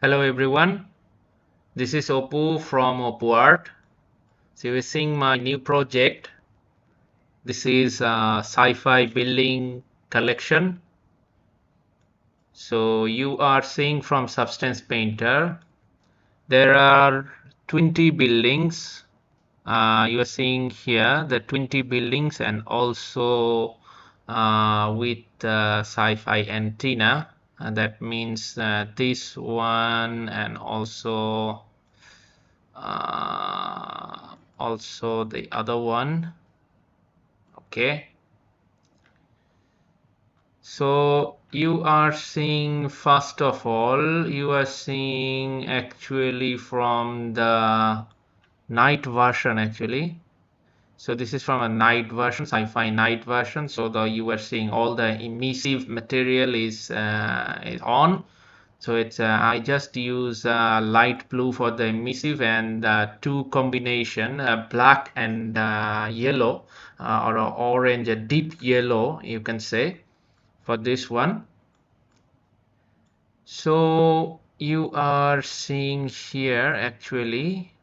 Hello everyone, this is Oppo from Oppo Art. So you're seeing my new project. This is Sci-Fi Building Collection. So you are seeing from Substance Painter. There are 20 buildings. You are seeing here the 20 buildings and also with sci-fi antenna. That means this one and also the other one. Okay, so you are seeing, first of all, you are seeing actually from the night version actually. So this is from a night version, sci-fi night version. So you are seeing all the emissive material is on. So it's I just use light blue for the emissive and two combination, black and yellow, or orange, a deep yellow, you can say, for this one. So you are seeing here actually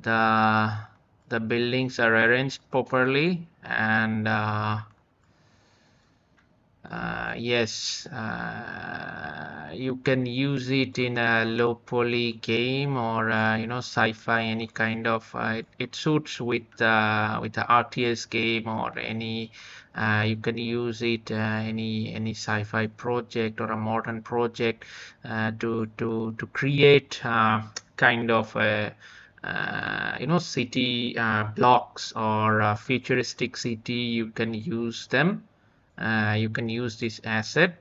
the the buildings are arranged properly, and yes, you can use it in a low poly game or sci-fi, any kind of it suits with the RTS game or any you can use it any sci-fi project or a modern project to create kind of a city blocks or futuristic city. You can use them. You can use this asset.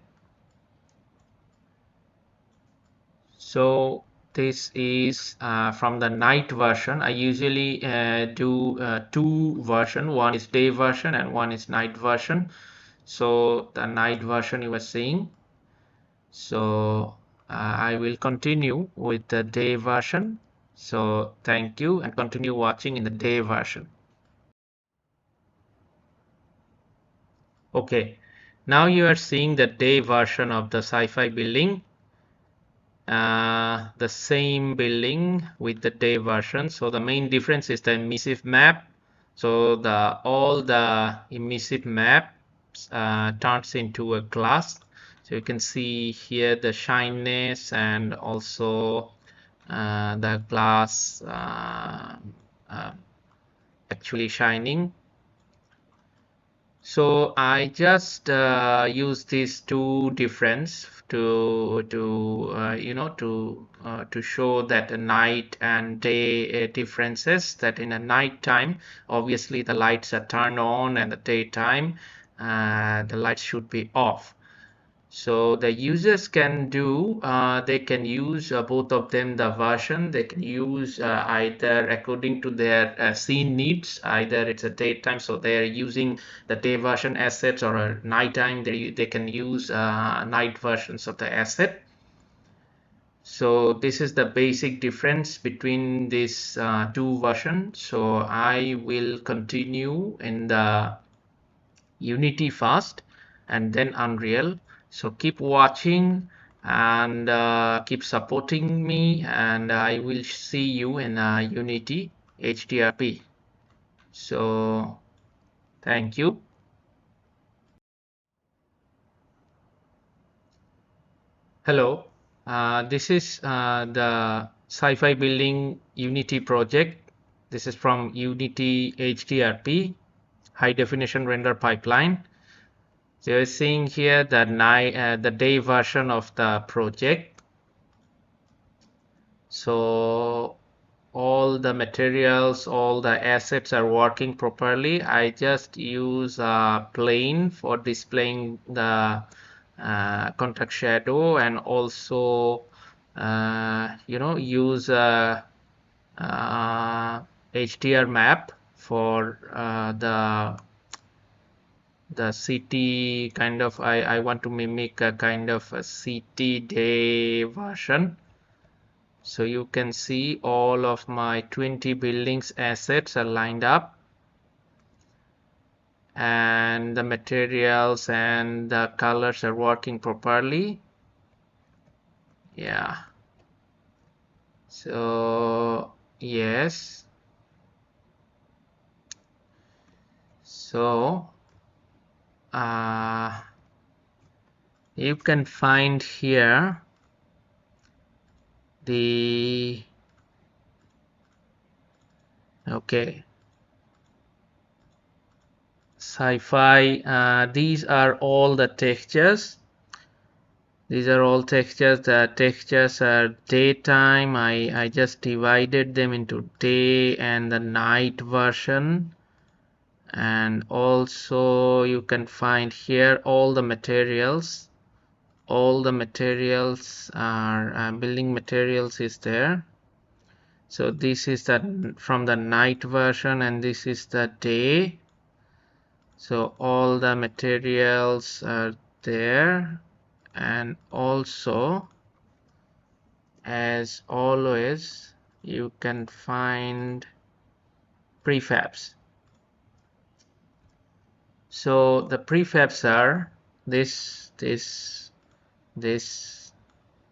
So this is from the night version. I usually do two version. One is day version and one is night version. So the night version you are seeing. So I will continue with the day version. So thank you and continue watching in the day version. Okay, now you are seeing the day version of the sci-fi building. The same building with the day version. So the main difference is the emissive map. So all the emissive maps turns into a glass. So you can see here the shyness and also the glass uh, actually shining. So I just use these two difference to show that the night and day differences. That in a night time, obviously the lights are turned on, and the daytime the lights should be off. So the users can do, they can use both of them, the version. They can use either according to their scene needs. Either it's a daytime, so they're using the day version assets, or a nighttime, they can use night versions of the asset. So this is the basic difference between these two versions. So I will continue in the Unity first and then Unreal. So keep watching and keep supporting me, and I will see you in Unity HDRP. So thank you. Hello, this is the Sci-Fi Building Unity project. This is from Unity HDRP, High Definition Render Pipeline. So you're seeing here the day version of the project. So all the materials, all the assets are working properly. I just use a plane for displaying the contact shadow, and also use a HDR map for the city kind of. I want to mimic a kind of a city day version. So you can see all of my 20 buildings assets are lined up, and the materials and the colors are working properly. Yeah, so yes, so you can find here the okay sci-fi. These are all the textures. These are all textures. The textures are daytime. I just divided them into day and the night version. And also you can find here all the materials. All the materials are building materials is there. So this is the from the night version and this is the day. So all the materials are there, and also as always you can find prefabs. So the prefabs are this,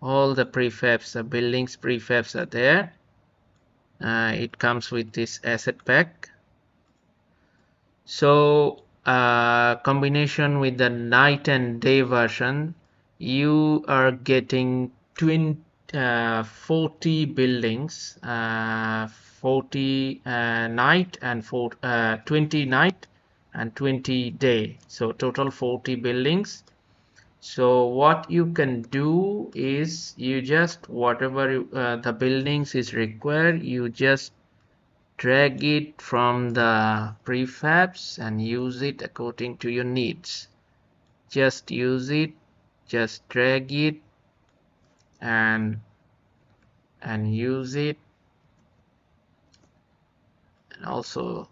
all the prefabs, the buildings prefabs are there. It comes with this asset pack. So combination with the night and day version, you are getting 40 buildings, 40 night and 20 night and 20 day. So total 40 buildings. So what you can do is you just whatever the buildings is required, you just drag it from the prefabs and use it according to your needs. Just use it, just drag it and use it. And also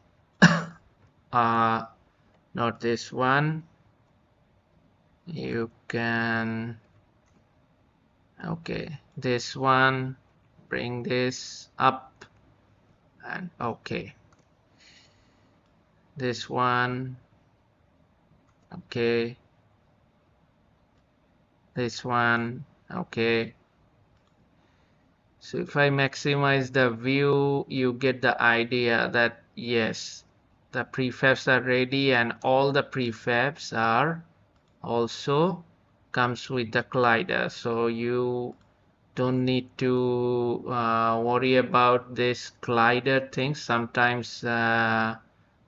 not this one, you can okay this one, bring this up, and okay this one, okay this one, okay. So if I maximize the view, you get the idea that yes, the prefabs are ready, and all the prefabs are also comes with the collider. So you don't need to worry about this collider thing. Sometimes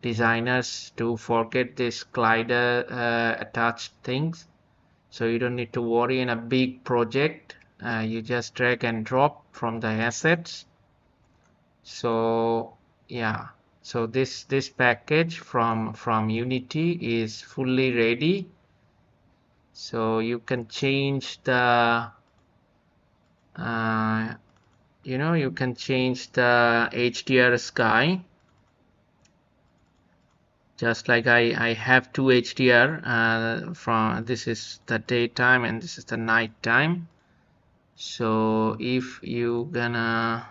designers do forget this collider attached things. So you don't need to worry in a big project. You just drag and drop from the assets. So yeah, so this package from Unity is fully ready. So you can change the you can change the HDR sky. Just like I have two HDR from this is the daytime and this is the night time. So if you gonna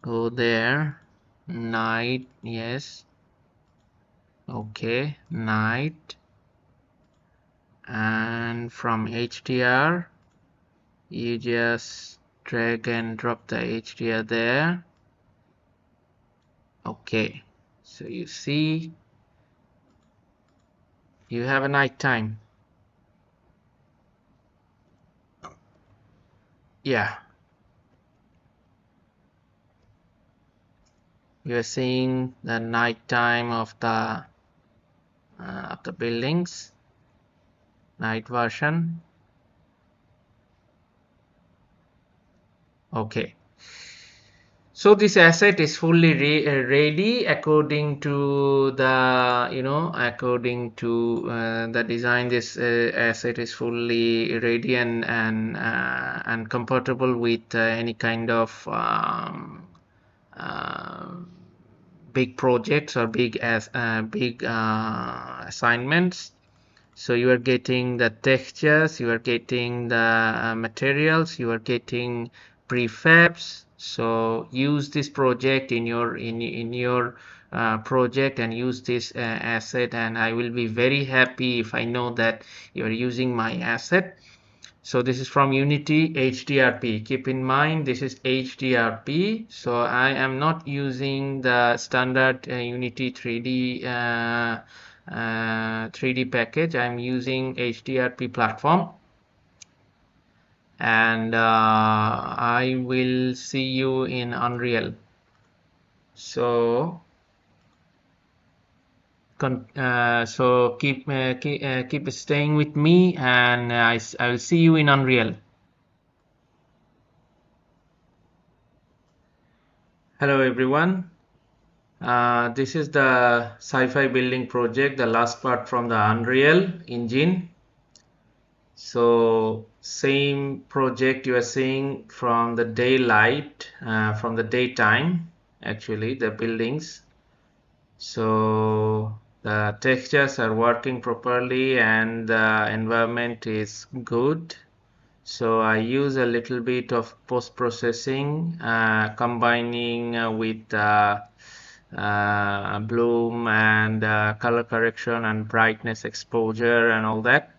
go there, night, yes, okay, night, and from HDR you just drag and drop the HDR there. Okay, so you see you have a night time. Yeah, you are seeing the night time of the buildings, night version. Okay, so this asset is fully ready according to the according to the design. This asset is fully ready and compatible with any kind of uh, big projects or big assignments. So you are getting the textures, you are getting the materials, you are getting prefabs. So use this project in your project and use this asset, and I will be very happy if I know that you are using my asset. So this is from Unity HDRP. Keep in mind this is HDRP. So I am not using the standard Unity 3D package. I'm using HDRP platform, and I will see you in Unreal. So keep staying with me, and I will see you in Unreal. Hello everyone. This is the sci-fi building project, the last part from the Unreal Engine. So same project you are seeing from the daylight, from the daytime, actually the buildings. So the textures are working properly and the environment is good. So I use a little bit of post-processing, combining with bloom and color correction and brightness exposure and all that.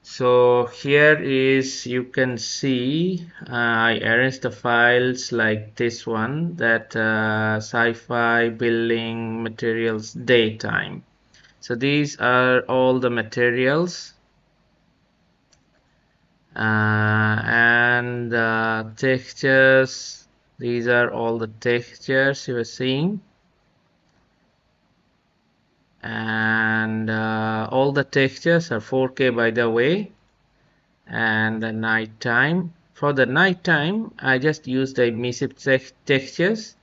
So here is, you can see I arranged the files like this one, that sci-fi building materials daytime. So these are all the materials, and textures. These are all the textures you are seeing, and all the textures are 4K, by the way. And the nighttime, for the nighttime I just used the emissive textures,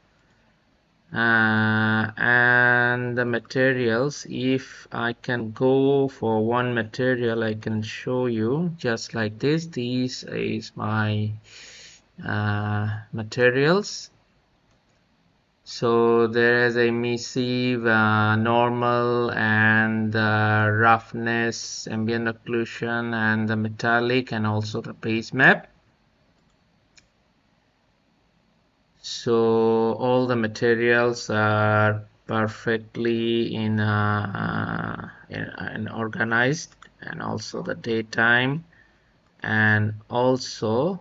and the materials, if I can go for one material, I can show you just like this. These is my materials. So there is a emissive, normal, and roughness, ambient occlusion, and the metallic, and also the base map. So all the materials are perfectly in organized, and also the daytime, and also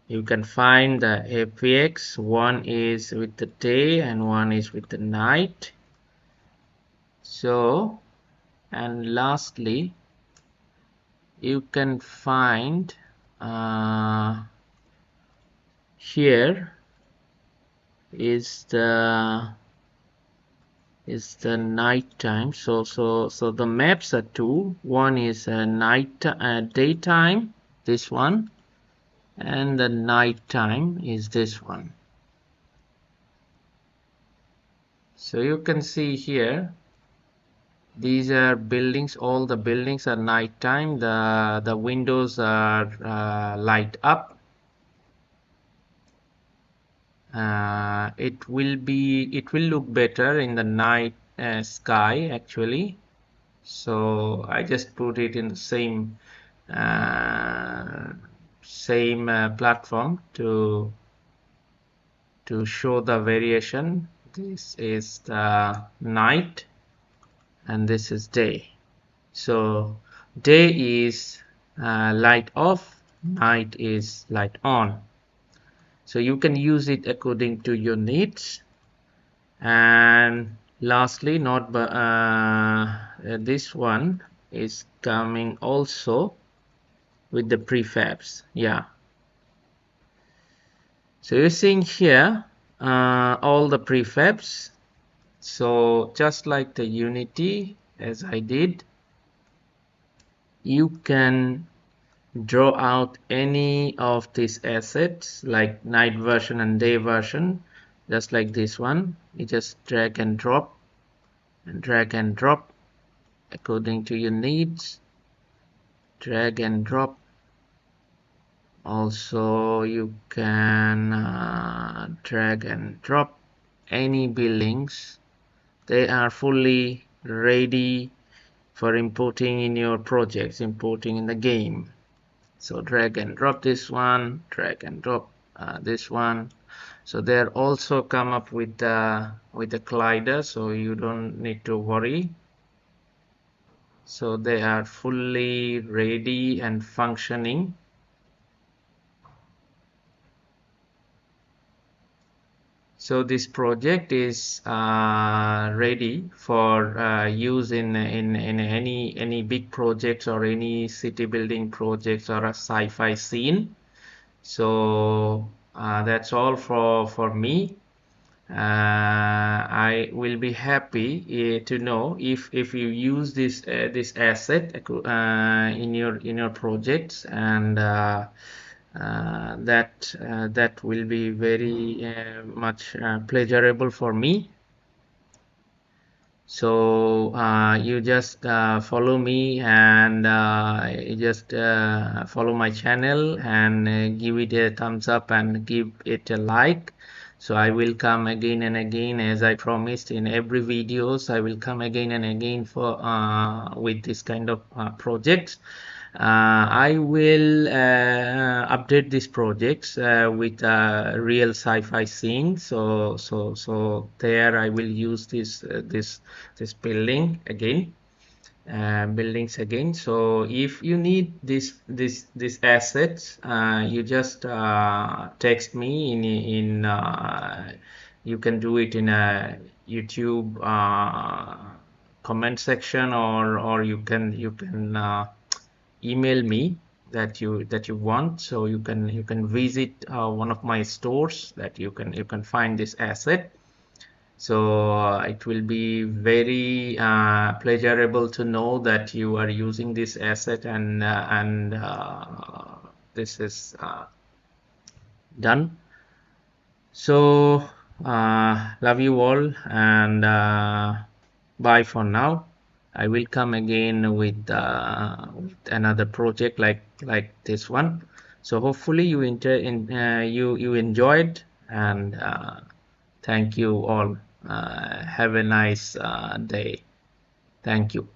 you can find the APX. One is with the day and one is with the night. So, and lastly, you can find here is the night time. So the maps are two. One is daytime, this one, and the night time is this one. So you can see here, these are buildings. All the buildings are nighttime. The windows are light up. It will look better in the night sky, actually. So I just put it in the same platform to show the variation. This is the night and this is day. So day is light off, night is light on. So you can use it according to your needs. And lastly, this one is coming also with the prefabs. Yeah. So you're seeing here all the prefabs. So just like the Unity, as I did, you can draw out any of these assets, like night version and day version, just like this one. You just drag and drop according to your needs. Drag and drop. Also you can drag and drop any buildings. They are fully ready for importing in your projects, importing in the game. So drag and drop this one, drag and drop this one. So they're also come up with the collider, so you don't need to worry. So they are fully ready and functioning. So this project is ready for use in any big projects or any city building projects or a sci-fi scene. So that's all for me. I will be happy to know if you use this asset in your projects, and that will be very much pleasurable for me. So you just follow me, and you just follow my channel, and give it a thumbs up and give it a like. So I will come again and again, as I promised in every videos. I will come again and again for with this kind of projects. I will update these projects with real sci-fi scene. So there I will use this buildings again. So if you need this assets, you just text me you can do it in a YouTube comment section, or you can email me that you want. So you can visit one of my stores that you can find this asset. So it will be very pleasurable to know that you are using this asset, and this is done. So love you all, and bye for now. I will come again with another project like this one. So hopefully you enjoyed, and thank you all. Have a nice day. Thank you.